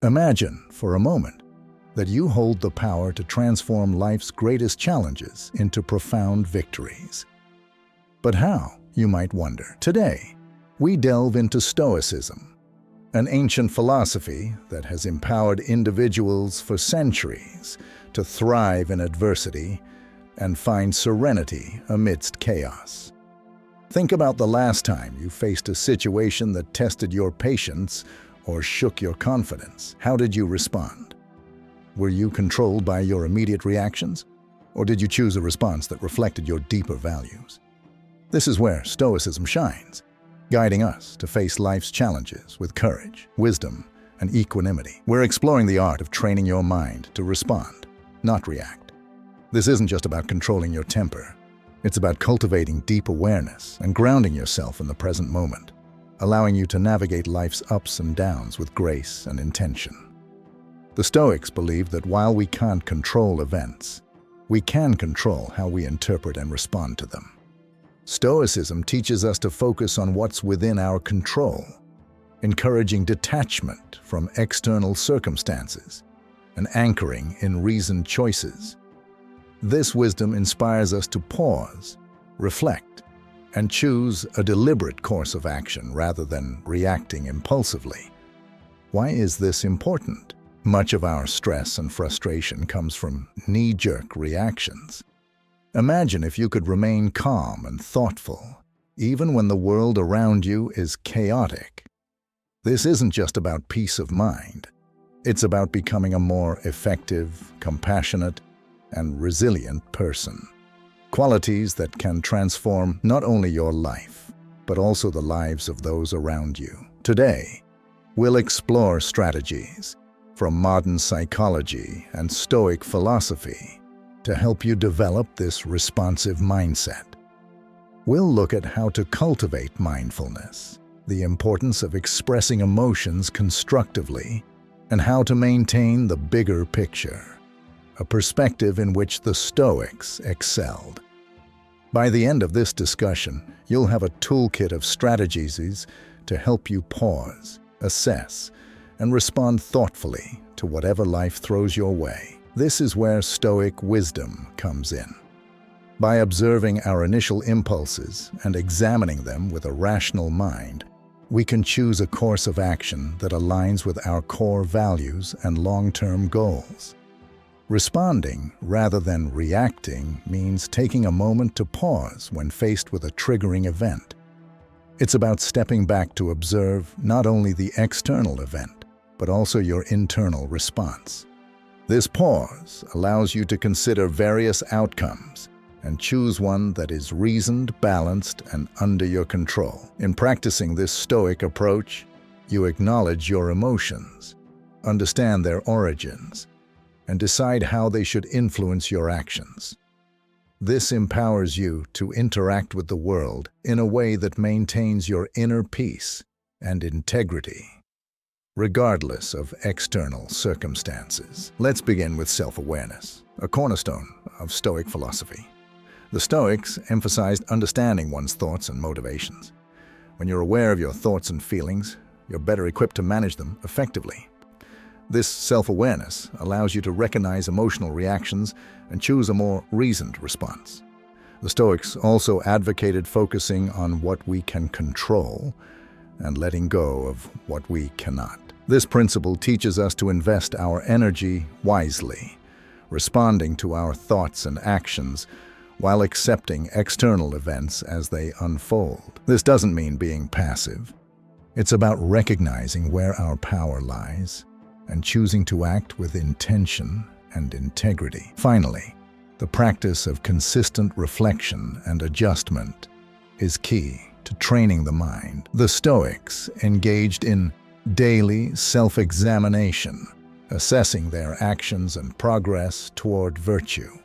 Imagine, for a moment, that you hold the power to transform life's greatest challenges into profound victories. But how, you might wonder? Today, we delve into Stoicism, an ancient philosophy that has empowered individuals for centuries to thrive in adversity and find serenity amidst chaos. Think about the last time you faced a situation that tested your patience or shook your confidence. How did you respond? Were you controlled by your immediate reactions? Or did you choose a response that reflected your deeper values? This is where Stoicism shines, guiding us to face life's challenges with courage, wisdom, and equanimity. We're exploring the art of training your mind to respond, not react. This isn't just about controlling your temper. It's about cultivating deep awareness and grounding yourself in the present moment, allowing you to navigate life's ups and downs with grace and intention. The Stoics believed that while we can't control events, we can control how we interpret and respond to them. Stoicism teaches us to focus on what's within our control, encouraging detachment from external circumstances and anchoring in reasoned choices. This wisdom inspires us to pause, reflect, and choose a deliberate course of action rather than reacting impulsively. Why is this important? Much of our stress and frustration comes from knee-jerk reactions. Imagine if you could remain calm and thoughtful, even when the world around you is chaotic. This isn't just about peace of mind. It's about becoming a more effective, compassionate, and resilient person. Qualities that can transform not only your life, but also the lives of those around you. Today, we'll explore strategies from modern psychology and Stoic philosophy to help you develop this responsive mindset. We'll look at how to cultivate mindfulness, the importance of expressing emotions constructively, and how to maintain the bigger picture, a perspective in which the Stoics excelled. By the end of this discussion, you'll have a toolkit of strategies to help you pause, assess, and respond thoughtfully to whatever life throws your way. This is where Stoic wisdom comes in. By observing our initial impulses and examining them with a rational mind, we can choose a course of action that aligns with our core values and long-term goals. Responding rather than reacting means taking a moment to pause when faced with a triggering event. It's about stepping back to observe not only the external event, but also your internal response. This pause allows you to consider various outcomes and choose one that is reasoned, balanced, and under your control. In practicing this Stoic approach, you acknowledge your emotions, understand their origins, and decide how they should influence your actions. This empowers you to interact with the world in a way that maintains your inner peace and integrity, regardless of external circumstances. Let's begin with self-awareness, a cornerstone of Stoic philosophy. The Stoics emphasized understanding one's thoughts and motivations. When you're aware of your thoughts and feelings, you're better equipped to manage them effectively. This self-awareness allows you to recognize emotional reactions and choose a more reasoned response. The Stoics also advocated focusing on what we can control and letting go of what we cannot. This principle teaches us to invest our energy wisely, responding to our thoughts and actions while accepting external events as they unfold. This doesn't mean being passive. It's about recognizing where our power lies and choosing to act with intention and integrity. Finally, the practice of consistent reflection and adjustment is key to training the mind. The Stoics engaged in daily self-examination, assessing their actions and progress toward virtue.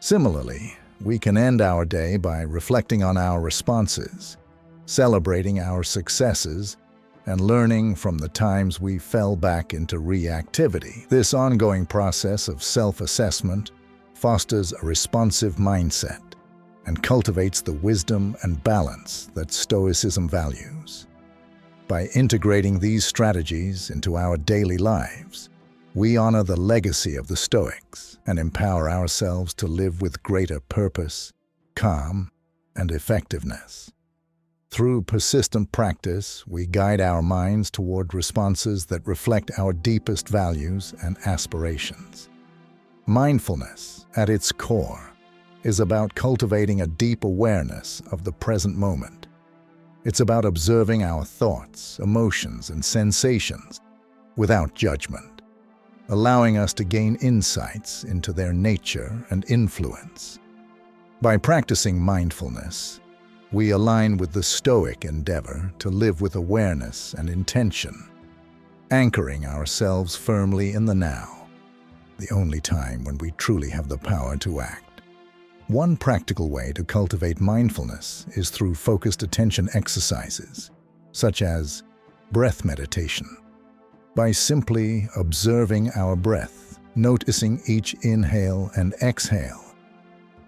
Similarly, we can end our day by reflecting on our responses, celebrating our successes, and learning from the times we fell back into reactivity. This ongoing process of self-assessment fosters a responsive mindset and cultivates the wisdom and balance that Stoicism values. By integrating these strategies into our daily lives, we honor the legacy of the Stoics and empower ourselves to live with greater purpose, calm, and effectiveness. Through persistent practice, we guide our minds toward responses that reflect our deepest values and aspirations. Mindfulness, at its core, is about cultivating a deep awareness of the present moment. It's about observing our thoughts, emotions, and sensations without judgment, allowing us to gain insights into their nature and influence. By practicing mindfulness, we align with the Stoic endeavor to live with awareness and intention, anchoring ourselves firmly in the now, the only time when we truly have the power to act. One practical way to cultivate mindfulness is through focused attention exercises, such as breath meditation. By simply observing our breath, noticing each inhale and exhale,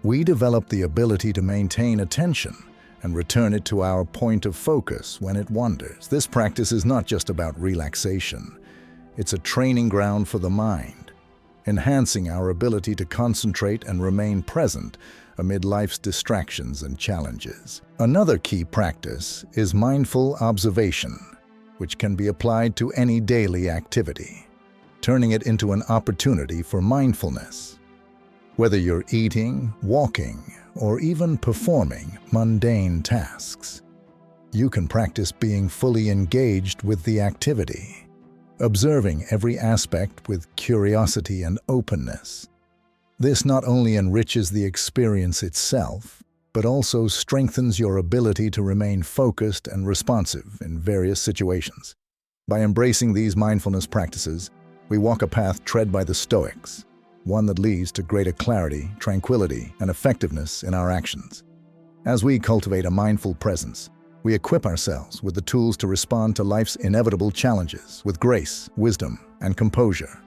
we develop the ability to maintain attention and return it to our point of focus when it wanders. This practice is not just about relaxation. It's a training ground for the mind, enhancing our ability to concentrate and remain present amid life's distractions and challenges. Another key practice is mindful observation, which can be applied to any daily activity, turning it into an opportunity for mindfulness. Whether you're eating, walking, or even performing mundane tasks, you can practice being fully engaged with the activity, observing every aspect with curiosity and openness. This not only enriches the experience itself, but also strengthens your ability to remain focused and responsive in various situations. By embracing these mindfulness practices, we walk a path tread by the Stoics, one that leads to greater clarity, tranquility, and effectiveness in our actions. As we cultivate a mindful presence, we equip ourselves with the tools to respond to life's inevitable challenges with grace, wisdom, and composure,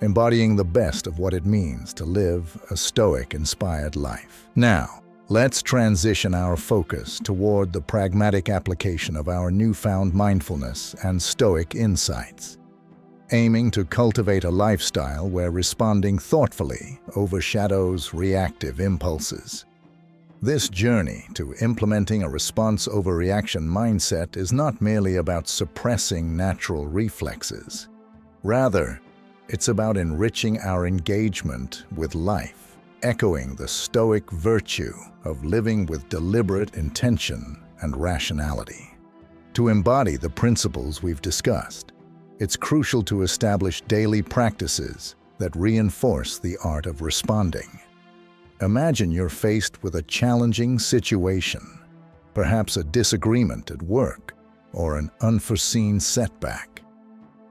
embodying the best of what it means to live a Stoic-inspired life. Now, let's transition our focus toward the pragmatic application of our newfound mindfulness and Stoic insights, aiming to cultivate a lifestyle where responding thoughtfully overshadows reactive impulses. This journey to implementing a response-over-reaction mindset is not merely about suppressing natural reflexes. Rather, it's about enriching our engagement with life, echoing the Stoic virtue of living with deliberate intention and rationality. To embody the principles we've discussed, it's crucial to establish daily practices that reinforce the art of responding. Imagine you're faced with a challenging situation, perhaps a disagreement at work or an unforeseen setback.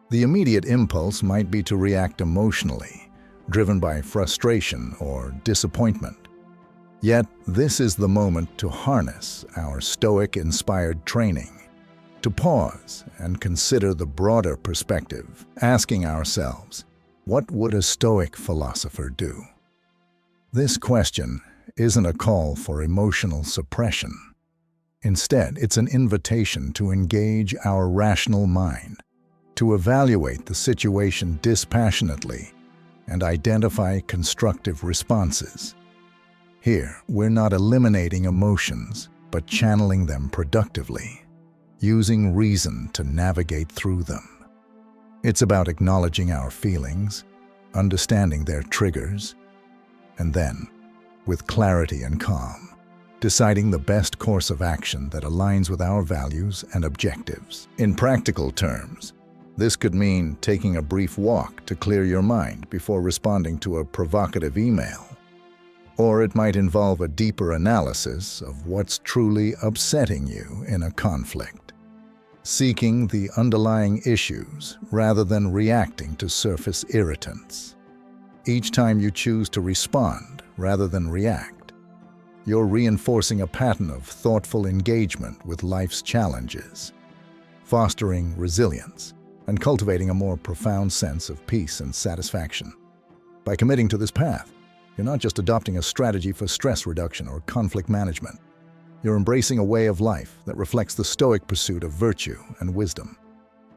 The immediate impulse might be to react emotionally, driven by frustration or disappointment. Yet, this is the moment to harness our Stoic-inspired training, to pause and consider the broader perspective, asking ourselves, what would a Stoic philosopher do? This question isn't a call for emotional suppression. Instead, it's an invitation to engage our rational mind, to evaluate the situation dispassionately, and identify constructive responses. Here, we're not eliminating emotions, but channeling them productively, using reason to navigate through them. It's about acknowledging our feelings, understanding their triggers, and then, with clarity and calm, deciding the best course of action that aligns with our values and objectives. In practical terms, this could mean taking a brief walk to clear your mind before responding to a provocative email. Or it might involve a deeper analysis of what's truly upsetting you in a conflict, seeking the underlying issues rather than reacting to surface irritants. Each time you choose to respond rather than react, you're reinforcing a pattern of thoughtful engagement with life's challenges, fostering resilience and cultivating a more profound sense of peace and satisfaction. By committing to this path, you're not just adopting a strategy for stress reduction or conflict management. You're embracing a way of life that reflects the Stoic pursuit of virtue and wisdom.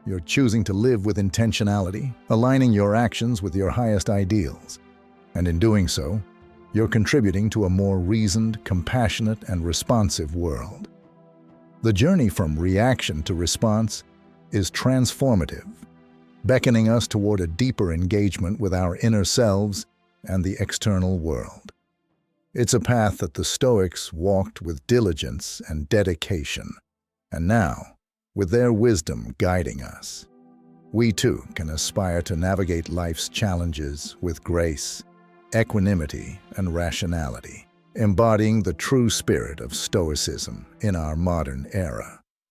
You're choosing to live with intentionality, aligning your actions with your highest ideals. And in doing so, you're contributing to a more reasoned, compassionate, and responsive world. The journey from reaction to response is transformative, beckoning us toward a deeper engagement with our inner selves and the external world. It's a path that the Stoics walked with diligence and dedication, and now, with their wisdom guiding us, we too can aspire to navigate life's challenges with grace, equanimity, and rationality, embodying the true spirit of Stoicism in our modern era.